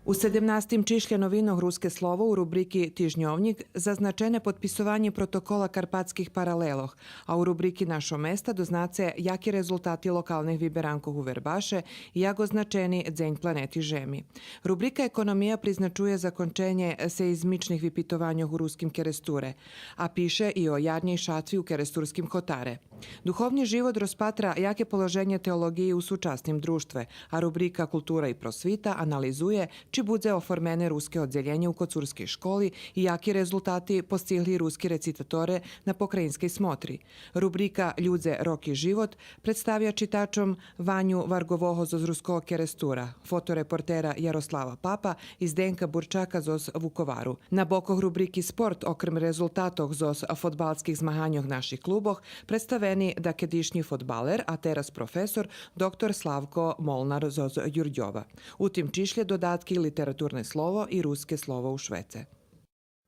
У 17-тім чишлє новинок «Руське слово» у рубрики «Тижньовник» зазначене підписування протокола Карпатських паралелох, а у рубрики «Нашо место» doznace jaki rezultati lokalnih vyberankoh u Verbaše i jak označeni Dzenj planeti Žemi. Rubrika «Ekonomija» priznačuje zakončenje seizmičnih vypitovanjoh u ruskim Keresture, a piše i o jarnjej šatvi u Keresturskim Hotare. Duhovni život rozpatra jake položenje teologije u sučasnim društve, a rubrika «Kultura i prosvita» analizuje či budze oformene ruske odzeljenje u kocurskej školi i jaki rezultati postigli ruski recitatore na pokrajinskej smotri. Rubrika «Ljudze, rok i život» predstavlja čitačom Vanju Vargovoho z ruskog Kerestura, fotoreportera Jaroslava Papa i Zdenka Burčaka z Vukovaru. Na bokoh rubriki «Sport» okrem rezultatoh z fotbalskih zmahanjoh naših kluboh predstaveni da kedišnji fotbaler, a teraz profesor, dr. Slavko Molnar z Jurđova. U tim čišlje dodatki literaturne slovo i ruske slovo u Švece.